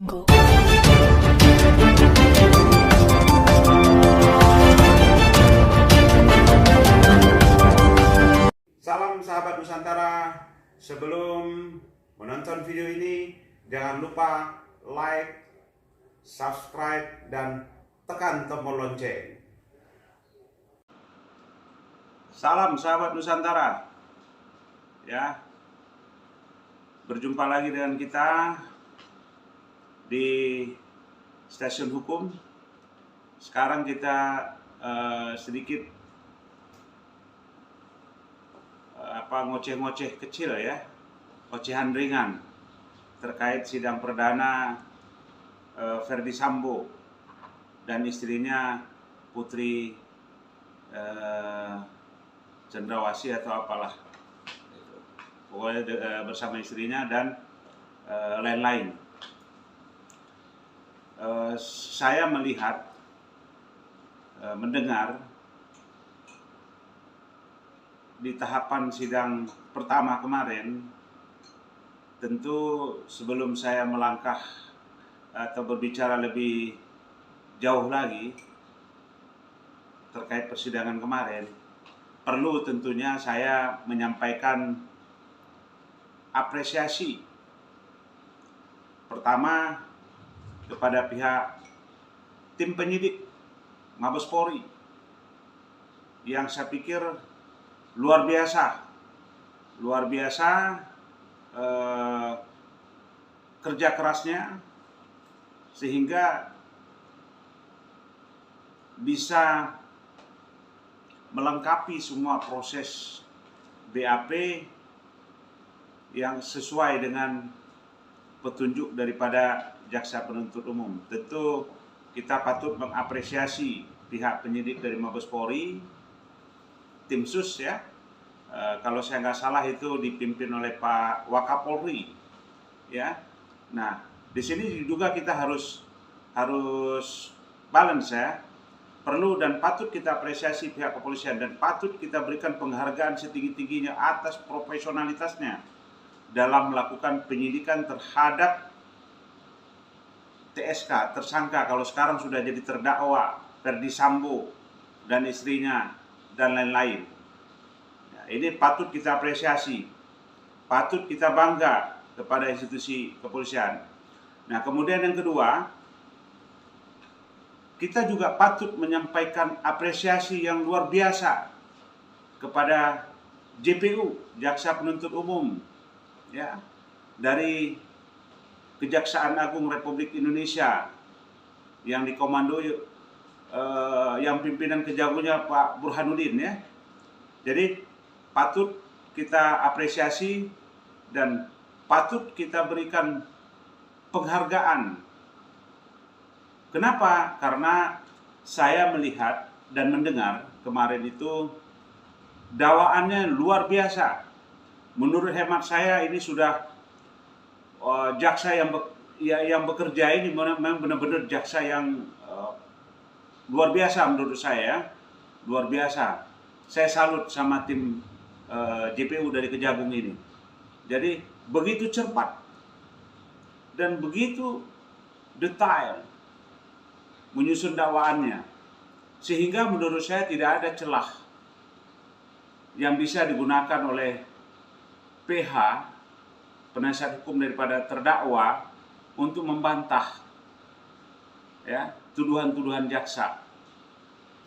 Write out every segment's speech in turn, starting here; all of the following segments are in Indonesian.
Go. Salam sahabat Nusantara. Sebelum menonton video ini, jangan lupa like, subscribe, dan tekan tombol lonceng. Salam sahabat Nusantara. Ya, berjumpa lagi dengan kita di Stasiun Hukum. Sekarang kita sedikit ngoceh-ngoceh kecil ya, ocehan ringan terkait sidang perdana Ferdy Sambo dan istrinya Putri Cendrawasih atau apalah, pokoknya bersama istrinya dan lain-lain. Saya melihat, mendengar di tahapan sidang pertama kemarin, tentu sebelum saya melangkah atau berbicara lebih jauh lagi terkait persidangan kemarin, perlu tentunya saya menyampaikan apresiasi pertama kepada pihak tim penyidik Mabes Polri yang saya pikir luar biasa kerja kerasnya sehingga bisa melengkapi semua proses BAP yang sesuai dengan petunjuk daripada jaksa penuntut umum. Tentu kita patut mengapresiasi pihak penyidik dari Mabes Polri, tim sus ya. Kalau saya nggak salah itu dipimpin oleh Pak Wakapolri ya. Nah, di sini juga kita harus balance ya. Perlu dan patut kita apresiasi pihak kepolisian dan patut kita berikan penghargaan setinggi-tingginya atas profesionalitasnya dalam melakukan penyidikan terhadap TSK, tersangka kalau sekarang sudah jadi terdakwa, Ferdy Sambo dan istrinya dan lain-lain. Ya, ini patut kita apresiasi, patut kita bangga kepada institusi kepolisian. Nah, kemudian yang kedua, kita juga patut menyampaikan apresiasi yang luar biasa kepada JPU, Jaksa Penuntut Umum, ya, dari Kejaksaan Agung Republik Indonesia yang dikomandoi yang pimpinan kejagunya Pak Burhanuddin ya. Jadi patut kita apresiasi dan patut kita berikan penghargaan. Kenapa? Karena saya melihat dan mendengar kemarin itu dakwaannya luar biasa. Menurut hemat saya ini sudah jaksa yang bekerja ini memang benar-benar jaksa yang luar biasa menurut saya, luar biasa. Saya salut sama tim JPU dari Kejagung ini. Jadi begitu cepat dan begitu detail menyusun dakwaannya, sehingga menurut saya tidak ada celah yang bisa digunakan oleh PH, penasihat hukum daripada terdakwa, untuk membantah ya tuduhan-tuduhan jaksa.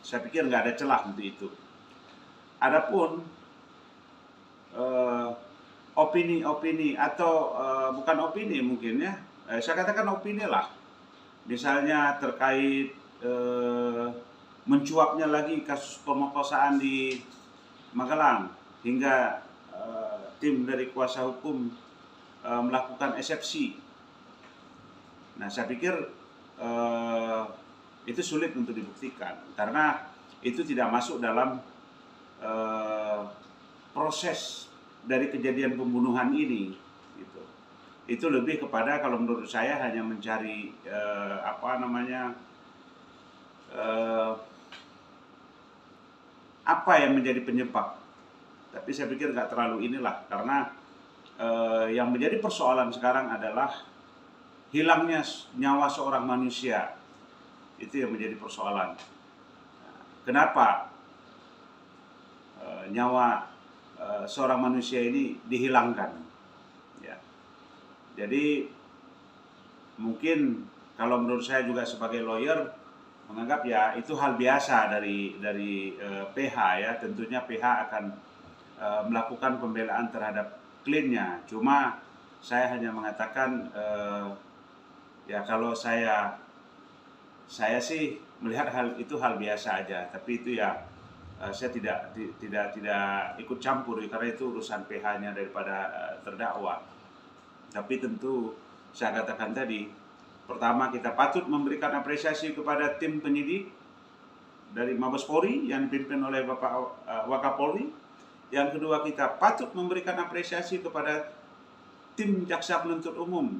Saya pikir nggak ada celah untuk itu. Adapun opini-opini atau bukan opini mungkin ya, saya katakan opini lah. Misalnya terkait mencuapnya lagi kasus pemerkosaan di Magelang hingga tim dari kuasa hukum melakukan eksepsi. Nah, saya pikir itu sulit untuk dibuktikan karena itu tidak masuk dalam proses dari kejadian pembunuhan ini. Gitu. Itu lebih kepada, kalau menurut saya, hanya mencari apa yang menjadi penyebab. Tapi saya pikir nggak terlalu inilah, karena yang menjadi persoalan sekarang adalah hilangnya nyawa seorang manusia. Itu yang menjadi persoalan. Kenapa nyawa seorang manusia ini dihilangkan? Ya. Jadi mungkin kalau menurut saya juga sebagai lawyer menganggap ya itu hal biasa dari PH ya. Tentunya PH akan melakukan pembelaan terhadap kliennya. Cuma saya hanya mengatakan ya kalau saya sih melihat hal itu hal biasa aja. Tapi itu ya saya tidak ikut campur karena itu urusan PH-nya daripada terdakwa. Tapi tentu saya katakan tadi, pertama kita patut memberikan apresiasi kepada tim penyidik dari Mabes Polri yang dipimpin oleh Bapak Wakapolri. Yang kedua, kita patut memberikan apresiasi kepada tim Jaksa Penuntut Umum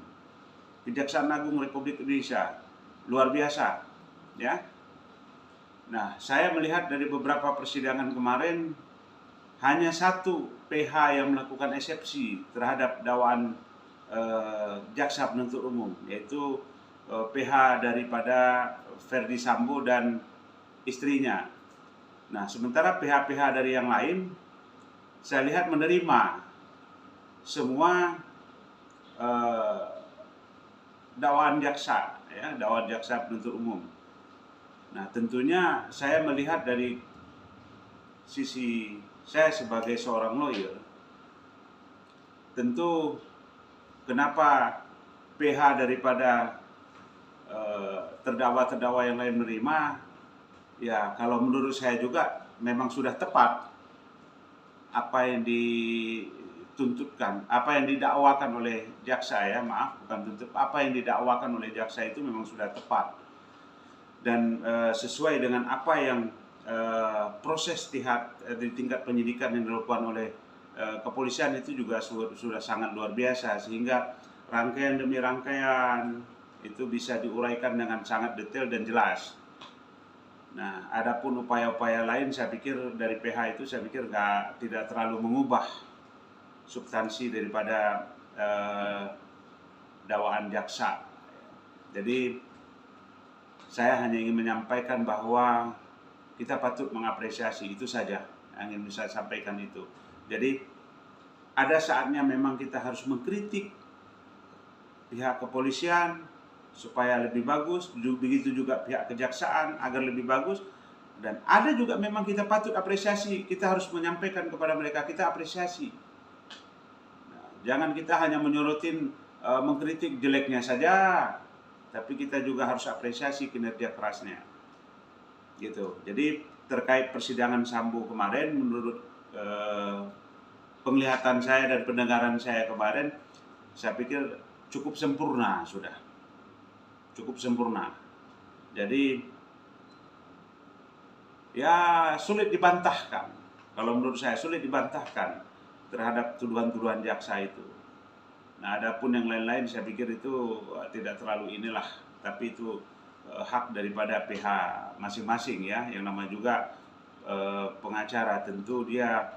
Kejaksaan Agung Republik Indonesia. Luar biasa, ya. Nah, saya melihat dari beberapa persidangan kemarin hanya satu PH yang melakukan eksepsi terhadap dakwaan Jaksa Penuntut Umum, yaitu PH daripada Ferdi Sambo dan istrinya. Nah, sementara PH-PH dari yang lain saya lihat menerima semua dakwaan jaksa, ya, dakwaan Jaksa Penuntut Umum. Nah, tentunya saya melihat dari sisi saya sebagai seorang lawyer, tentu kenapa PH daripada terdakwa yang lain menerima, ya kalau menurut saya juga memang sudah tepat apa yang dituntutkan, apa yang didakwakan oleh jaksa, ya maaf bukan tuntut, apa yang didakwakan oleh jaksa itu memang sudah tepat dan sesuai dengan apa yang proses di tingkat penyidikan yang dilakukan oleh kepolisian itu juga sudah sangat luar biasa, sehingga rangkaian demi rangkaian itu bisa diuraikan dengan sangat detail dan jelas. Nah, adapun upaya-upaya lain saya pikir dari PH itu saya pikir tidak terlalu mengubah substansi daripada dakwaan jaksa. Jadi saya hanya ingin menyampaikan bahwa kita patut mengapresiasi, itu saja yang ingin saya sampaikan itu. Jadi ada saatnya memang kita harus mengkritik pihak kepolisian supaya lebih bagus, begitu juga pihak kejaksaan agar lebih bagus. Dan ada juga memang kita patut apresiasi, kita harus menyampaikan kepada mereka kita apresiasi. Nah, jangan kita hanya menyorotin mengkritik jeleknya saja, tapi kita juga harus apresiasi kinerja kerasnya, gitu. Jadi terkait persidangan Sambo kemarin, menurut penglihatan saya dan pendengaran saya kemarin, saya pikir cukup sempurna sudah, cukup sempurna. Jadi ya sulit dibantahkan, kalau menurut saya sulit dibantahkan terhadap tuduhan-tuduhan jaksa itu. Nah, adapun yang lain-lain saya pikir itu tidak terlalu inilah, tapi itu hak daripada PH masing-masing, ya. Yang nama juga pengacara, tentu dia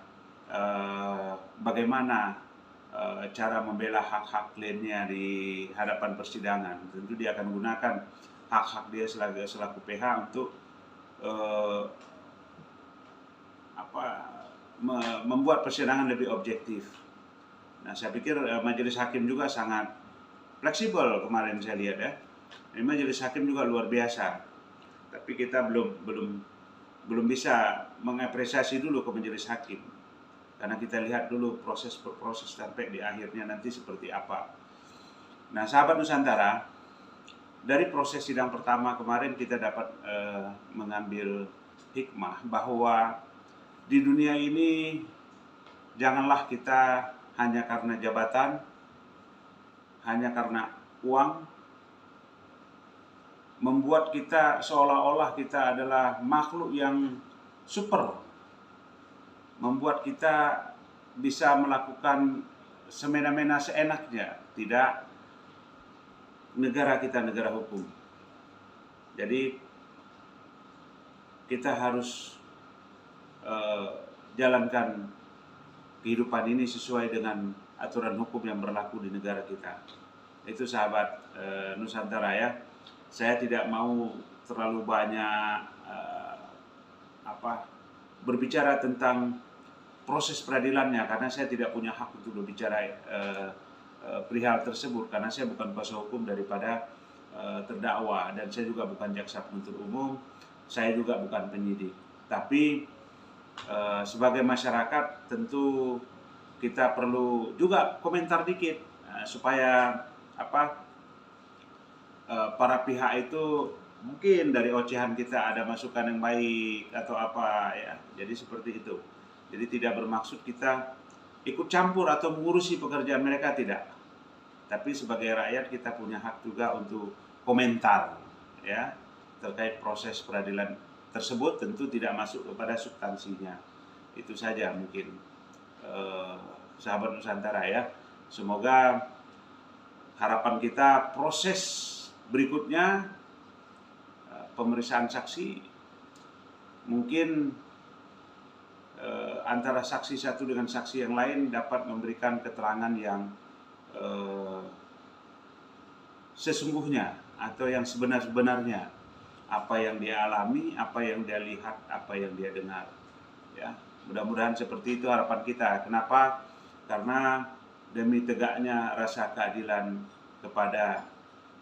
bagaimana cara membela hak-hak kliennya di hadapan persidangan. Tentu dia akan gunakan hak-hak dia selaku PH untuk membuat persidangan lebih objektif. Nah, saya pikir majelis hakim juga sangat fleksibel kemarin saya lihat, ya. Ini majelis hakim juga luar biasa. Tapi kita belum bisa mengapresiasi dulu ke majelis hakim, karena kita lihat dulu proses sampai di akhirnya nanti seperti apa. Nah, sahabat Nusantara, dari proses sidang pertama kemarin kita dapat mengambil hikmah bahwa di dunia ini janganlah kita hanya karena jabatan, hanya karena uang, membuat kita seolah-olah kita adalah makhluk yang super, membuat kita bisa melakukan semena-mena seenaknya. Tidak, negara kita negara hukum. Jadi kita harus jalankan kehidupan ini sesuai dengan aturan hukum yang berlaku di negara kita. Itu sahabat Nusantara ya. Saya tidak mau terlalu banyak berbicara tentang proses peradilannya, karena saya tidak punya hak untuk berbicara perihal tersebut, karena saya bukan kuasa hukum daripada terdakwa, dan saya juga bukan jaksa penuntut umum, saya juga bukan penyidik. Tapi sebagai masyarakat tentu kita perlu juga komentar dikit supaya para pihak itu mungkin dari ocehan kita ada masukan yang baik atau apa ya. Jadi seperti itu. Jadi tidak bermaksud kita ikut campur atau mengurusi pekerjaan mereka, tidak. Tapi sebagai rakyat kita punya hak juga untuk komentar ya terkait proses peradilan tersebut, tentu tidak masuk kepada substansinya. Itu saja mungkin sahabat Nusantara ya. Semoga harapan kita proses berikutnya pemeriksaan saksi mungkin antara saksi satu dengan saksi yang lain dapat memberikan keterangan yang sesungguhnya atau yang sebenar-benarnya, apa yang dia alami, apa yang dia lihat, apa yang dia dengar ya. Mudah-mudahan seperti itu harapan kita. Kenapa? Karena demi tegaknya rasa keadilan kepada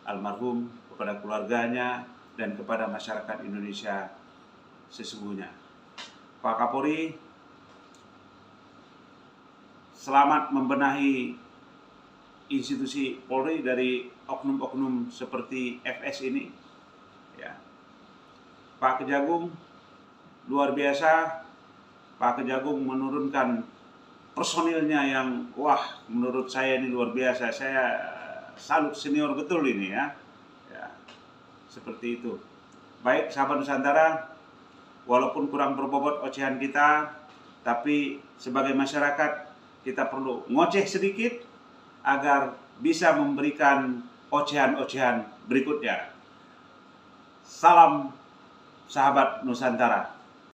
almarhum, kepada keluarganya, dan kepada masyarakat Indonesia sesungguhnya. Pak Kapolri, selamat membenahi institusi Polri dari oknum-oknum seperti FS ini. Ya. Pak Kejagung, luar biasa. Pak Kejagung menurunkan personilnya yang menurut saya ini luar biasa. Saya salut, senior betul ini ya. Seperti itu. Baik sahabat Nusantara, walaupun kurang berbobot ocehan kita, tapi sebagai masyarakat kita perlu ngoceh sedikit agar bisa memberikan ocehan-ocehan berikutnya. Salam sahabat Nusantara.